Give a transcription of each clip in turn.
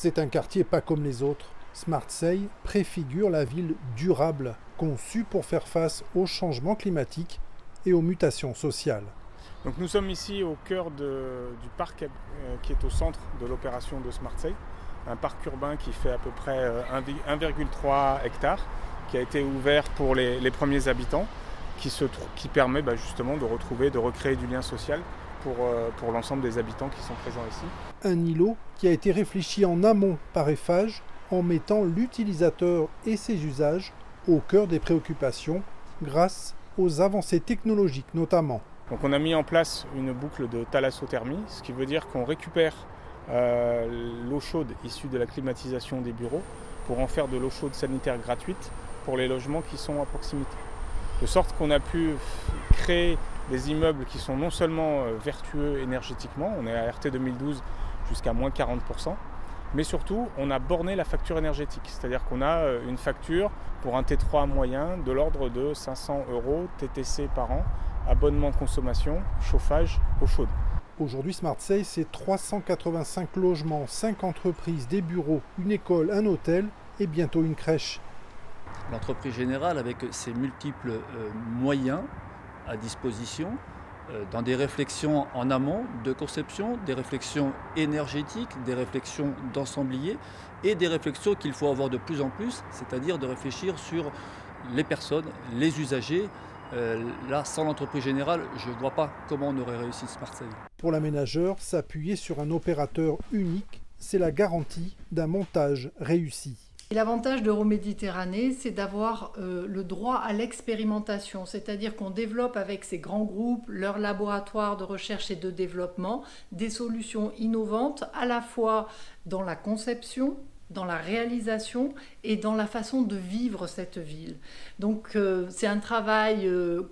C'est un quartier pas comme les autres. Smartsey préfigure la ville durable, conçue pour faire face aux changements climatiques et aux mutations sociales. Donc nous sommes ici au cœur du parc qui est au centre de l'opération de Smartsey, un parc urbain qui fait à peu près 1,3 hectares, qui a été ouvert pour les premiers habitants, qui permet justement de retrouver, de recréer du lien social pour l'ensemble des habitants qui sont présents ici. Un îlot qui a été réfléchi en amont par Eiffage, en mettant l'utilisateur et ses usages au cœur des préoccupations, grâce aux avancées technologiques notamment. Donc on a mis en place une boucle de thalassothermie, ce qui veut dire qu'on récupère l'eau chaude issue de la climatisation des bureaux pour en faire de l'eau chaude sanitaire gratuite pour les logements qui sont à proximité. De sorte qu'on a pu créer des immeubles qui sont non seulement vertueux énergétiquement, on est à RT 2012 jusqu'à moins 40%, mais surtout on a borné la facture énergétique, c'est-à-dire qu'on a une facture pour un T3 moyen de l'ordre de 500 € TTC par an, abonnement consommation, chauffage, eau chaude. Aujourd'hui, Smartsey, c'est 385 logements, 5 entreprises, des bureaux, une école, un hôtel et bientôt une crèche. L'entreprise générale, avec ses multiples moyens à disposition, dans des réflexions en amont de conception, des réflexions énergétiques, des réflexions d'ensemblier et des réflexions qu'il faut avoir de plus en plus, c'est-à-dire de réfléchir sur les personnes, les usagers. Là, sans l'entreprise générale, je ne vois pas comment on aurait réussi Smartsey. Pour l'aménageur, s'appuyer sur un opérateur unique, c'est la garantie d'un montage réussi. L'avantage d'Euroméditerranée, c'est d'avoir le droit à l'expérimentation, c'est-à-dire qu'on développe avec ces grands groupes, leurs laboratoires de recherche et de développement, des solutions innovantes à la fois dans la conception, dans la réalisation et dans la façon de vivre cette ville. Donc c'est un travail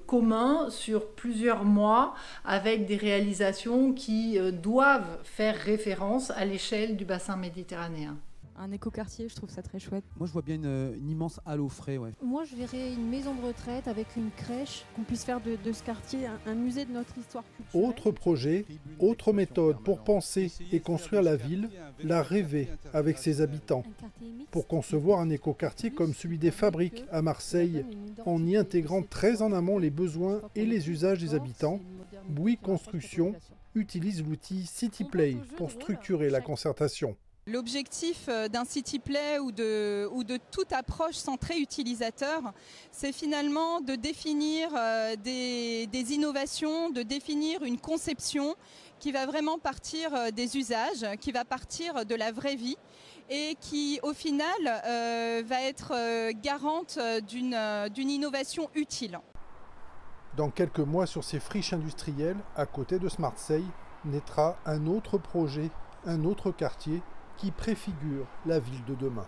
commun sur plusieurs mois avec des réalisations qui doivent faire référence à l'échelle du bassin méditerranéen. Un écoquartier, je trouve ça très chouette. Moi, je vois bien une immense halle aux frais. Ouais. Moi, je verrais une maison de retraite avec une crèche, qu'on puisse faire de ce quartier un musée de notre histoire culturelle. Autre projet, autre méthode pour penser et construire la ville, la rêver avec ses habitants. Pour concevoir un écoquartier comme celui des Fabriques à Marseille, en y intégrant très en amont les besoins et les usages des habitants, Bouygues Construction utilise l'outil CityPlay pour structurer la concertation. L'objectif d'un CityPlay ou de toute approche centrée utilisateur, c'est finalement de définir des innovations, de définir une conception qui va vraiment partir des usages, qui va partir de la vraie vie et qui, au final, va être garante d'une innovation utile. Dans quelques mois, sur ces friches industrielles, à côté de Smartsey, naîtra un autre projet, un autre quartier, qui préfigure la ville de demain.